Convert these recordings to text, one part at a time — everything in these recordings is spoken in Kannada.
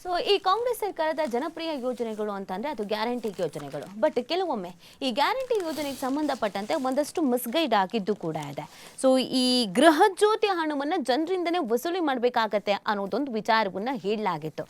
ಈ ಕಾಂಗ್ರೆಸ್ ಸರ್ಕಾರದ ಜನಪ್ರಿಯ ಯೋಜನೆಗಳು ಅಂತಂದ್ರೆ ಅದು ಗ್ಯಾರಂಟಿ ಯೋಜನೆಗಳು. ಬಟ್ ಕೆಲವೊಮ್ಮೆ ಈ ಗ್ಯಾರಂಟಿ ಯೋಜನೆಗೆ ಸಂಬಂಧಪಟ್ಟಂತೆ ಒಂದಷ್ಟು ಮಿಸ್ಗೈಡ್ ಆಗಿದ್ದು ಕೂಡ ಇದೆ. ಈ ಗೃಹ ಜ್ಯೋತಿ ಹಣವನ್ನು ಜನರಿಂದನೇ ವಸೂಲಿ ಮಾಡಬೇಕಾಗತ್ತೆ ಅನ್ನೋದೊಂದು ವಿಚಾರವನ್ನ ಹೇಳಲಾಗಿತ್ತು.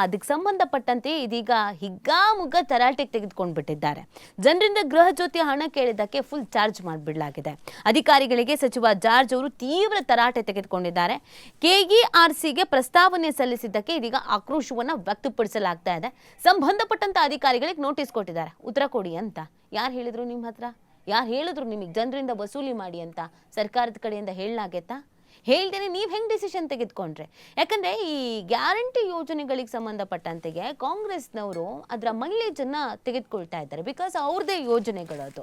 ಅದಕ್ಕೆ ಸಂಬಂಧಪಟ್ಟಂತೆ ಇದೀಗ ಹಿಗ್ಗಾಮುಗ್ಗ ತರಾಟೆಗೆ ತೆಗೆದುಕೊಂಡು ಬಿಟ್ಟಿದ್ದಾರೆ. ಜನರಿಂದ ಗೃಹ ಜ್ಯೋತಿ ಹಣ ಕೇಳಿದ್ದಕ್ಕೆ ಫುಲ್ ಚಾರ್ಜ್ ಮಾಡಿಬಿಡಲಾಗಿದೆ. ಅಧಿಕಾರಿಗಳಿಗೆ ಸಚಿವ ಜಾರ್ಜ್ ಅವರು ತೀವ್ರ ತರಾಟೆ ತೆಗೆದುಕೊಂಡಿದ್ದಾರೆ. ಕೆಇಆರ್ಸಿಗೆ ಪ್ರಸ್ತಾವನೆ ಸಲ್ಲಿಸಿದ್ದಕ್ಕೆ ಇದೀಗ ಆಕ್ರೋಶವನ್ನ ವ್ಯಕ್ತಪಡಿಸಲಾಗ್ತಾ ಇದೆ. ಸಂಬಂಧಪಟ್ಟಂತ ಅಧಿಕಾರಿಗಳಿಗೆ ನೋಟಿಸ್ ಕೊಟ್ಟಿದ್ದಾರೆ, ಉತ್ತರ ಕೊಡಿ ಅಂತ. ಯಾರು ಹೇಳಿದ್ರು ನಿಮ್ಮ ಹತ್ರ? ಯಾರು ಹೇಳಿದ್ರು ನಿಮಗೆ ಜನರಿಂದ ವಸೂಲಿ ಮಾಡಿ ಅಂತ? ಸರ್ಕಾರದ ಕಡೆಯಿಂದ ಹೇಳಲಾಗತ್ತಾ? ಹೇಳ್ದೇನೆ ನೀವು ಹೆಂಗೆ ಡಿಸಿಷನ್ ತೆಗೆದುಕೊಂಡ್ರೆ? ಯಾಕಂದ್ರೆ ಈ ಗ್ಯಾರಂಟಿ ಯೋಜನೆಗಳಿಗೆ ಸಂಬಂಧಪಟ್ಟಂತೆಗೆ ಕಾಂಗ್ರೆಸ್ನವರು ಅದರ ಮೈಲೇಜನ್ನು ತೆಗೆದುಕೊಳ್ತಾ ಇದ್ದಾರೆ. ಬಿಕಾಸ್ ಅವ್ರದೇ ಯೋಜನೆಗಳದು.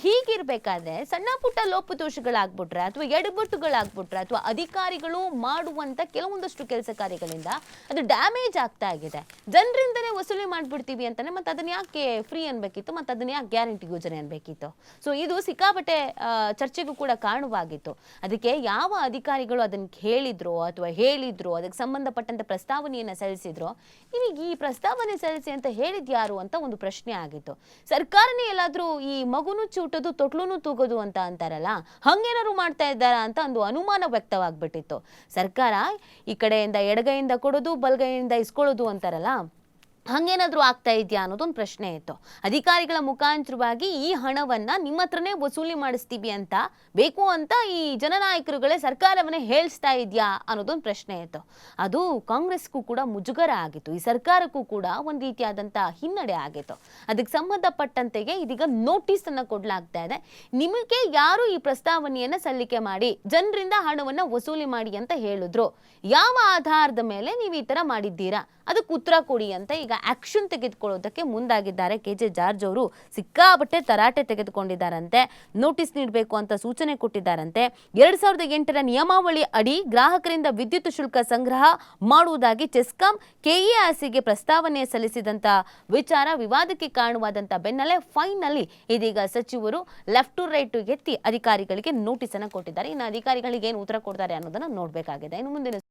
ಹೀಗಿರ್ಬೇಕಾದ್ರೆ ಸಣ್ಣ ಪುಟ್ಟ ಲೋಪದೋಷಗಳಾಗ್ಬಿಟ್ರೆ ಅಥವಾ ಎಡವಟ್ಟುಗಳಾಗ್ಬಿಟ್ರೆ ಅಥವಾ ಅಧಿಕಾರಿಗಳು ಮಾಡುವಂಥ ಕೆಲವೊಂದಷ್ಟು ಕೆಲಸ ಕಾರ್ಯಗಳಿಂದ ಅದು ಡ್ಯಾಮೇಜ್ ಆಗ್ತಾ ಆಗಿದೆ. ಜನರಿಂದನೇ ವಸೂಲಿ ಮಾಡಿಬಿಡ್ತೀವಿ ಅಂತಾನೆ ಮತ್ತೆ ಅದನ್ನ ಯಾಕೆ ಫ್ರೀ ಅನ್ಬೇಕಿತ್ತು, ಮತ್ತೆ ಅದನ್ನ ಯಾಕೆ ಗ್ಯಾರಂಟಿ ಯೋಜನೆ ಅನ್ಬೇಕಿತ್ತು? ಇದು ಸಿಕ್ಕಾಪಟ್ಟೆ ಚರ್ಚೆಗೂ ಕೂಡ ಕಾರಣವಾಗಿತ್ತು. ಅದಕ್ಕೆ ಯಾವ ಅಧಿಕಾರಿಗಳು ಅದನ್ನು ಹೇಳಿದ್ರು ಅಥವಾ ಹೇಳಿದ್ರು, ಅದಕ್ಕೆ ಸಂಬಂಧಪಟ್ಟಂತ ಪ್ರಸ್ತಾವನೆಯನ್ನು ಸಲ್ಲಿಸಿದ್ರು, ನಿಮಗೆ ಈ ಪ್ರಸ್ತಾವನೆ ಸಲ್ಲಿಸಿ ಅಂತ ಹೇಳಿದ್ಯಾರು ಅಂತ ಒಂದು ಪ್ರಶ್ನೆ ಆಗಿತ್ತು. ಸರ್ಕಾರನೇ ಎಲ್ಲಾದ್ರೂ ಈ ಮಗುನು ಚೂಟೋದು ತೊಟ್ಲುನು ತೂಗೋದು ಅಂತ ಅಂತಾರಲ್ಲ, ಹಂಗೇನಾದ್ರು ಮಾಡ್ತಾ ಇದ್ದಾರಾ ಅಂತ ಒಂದು ಅನುಮಾನ ವ್ಯಕ್ತವಾಗ್ಬಿಟ್ಟಿತ್ತು. ಸರ್ಕಾರ ಈ ಕಡೆಯಿಂದ ಎಡಗೈಯಿಂದ ಕೊಡೋದು, ಬಲಗೈಯಿಂದ ಇಸ್ಕೊಳ್ಳೋದು ಅಂತಾರಲ್ಲ, ಹಂಗೇನಾದ್ರೂ ಆಗ್ತಾ ಇದೆಯಾ ಅನ್ನೋದೊಂದು ಪ್ರಶ್ನೆ ಇತ್ತು. ಅಧಿಕಾರಿಗಳ ಮುಖಾಂತರವಾಗಿ ಈ ಹಣವನ್ನ ನಿಮ್ಮ ಹತ್ರನೇ ವಸೂಲಿ ಮಾಡಿಸ್ತೀವಿ ಅಂತ ಬೇಕು ಅಂತ ಈ ಜನನಾಯಕರುಗಳೇ ಸರ್ಕಾರವನ್ನೇ ಹೇಳಿಸ್ತಾ ಇದೆಯಾ ಅನ್ನೋದೊಂದು ಪ್ರಶ್ನೆ ಇತ್ತು. ಅದು ಕಾಂಗ್ರೆಸ್ಗೂ ಕೂಡ ಮುಜುಗರ ಆಗಿತ್ತು. ಈ ಸರ್ಕಾರಕ್ಕೂ ಕೂಡ ಒಂದು ರೀತಿಯಾದಂಥ ಹಿನ್ನಡೆ ಆಗಿತ್ತು. ಅದಕ್ಕೆ ಸಂಬಂಧಪಟ್ಟಂತೆಗೆ ಇದೀಗ ನೋಟಿಸ್ ಅನ್ನ ಕೊಡಲಾಗ್ತಾ ಇದೆ. ನಿಮಗೆ ಯಾರು ಈ ಪ್ರಸ್ತಾವನೆಯನ್ನ ಸಲ್ಲಿಕೆ ಮಾಡಿ ಜನರಿಂದ ಹಣವನ್ನ ವಸೂಲಿ ಮಾಡಿ ಅಂತ ಹೇಳಿದ್ರು, ಯಾವ ಆಧಾರದ ಮೇಲೆ ನೀವು ಈ ತರ ಮಾಡಿದ್ದೀರಾ, ಅದಕ್ಕೆ ಉತ್ತರ ಕೊಡಿ ಅಂತ ಈಗ ಆಕ್ಷನ್ ತೆಗೆದುಕೊಳ್ಳೋದಕ್ಕೆ ಮುಂದಾಗಿದ್ದಾರೆ. ಕೆಜೆ ಜಾರ್ಜ್ ಅವರು ಸಿಕ್ಕಾಪಟ್ಟೆ ತರಾಟೆ ತೆಗೆದುಕೊಂಡಿದ್ದಾರಂತೆ. ನೋಟಿಸ್ ನೀಡಬೇಕು ಅಂತ ಸೂಚನೆ ಕೊಟ್ಟಿದ್ದಾರಂತೆ. 2008ರ ನಿಯಮಾವಳಿ ಅಡಿ ಗ್ರಾಹಕರಿಂದ ವಿದ್ಯುತ್ ಶುಲ್ಕ ಸಂಗ್ರಹ ಮಾಡುವುದಾಗಿ ಚೆಸ್ಕಾಂ ಕೆಇಆರ್ಸಿಗೆ ಪ್ರಸ್ತಾವನೆ ಸಲ್ಲಿಸಿದಂತ ವಿಚಾರ ವಿವಾದಕ್ಕೆ ಕಾರಣವಾದಂತ ಬೆನ್ನಲ್ಲೇ ಫೈನಲಿ ಇದೀಗ ಸಚಿವರು ಲೆಫ್ಟ್ ಟು ರೈಟ್ ಎತ್ತಿ ಅಧಿಕಾರಿಗಳಿಗೆ ನೋಟಿಸ್ ಅನ್ನು ಕೊಟ್ಟಿದ್ದಾರೆ. ಇನ್ನು ಅಧಿಕಾರಿಗಳಿಗೆ ಏನು ಉತ್ತರ ಕೊಡ್ತಾರೆ ಅನ್ನೋದನ್ನ ನೋಡಬೇಕಾಗಿದೆ. ಇನ್ನು ಮುಂದಿನ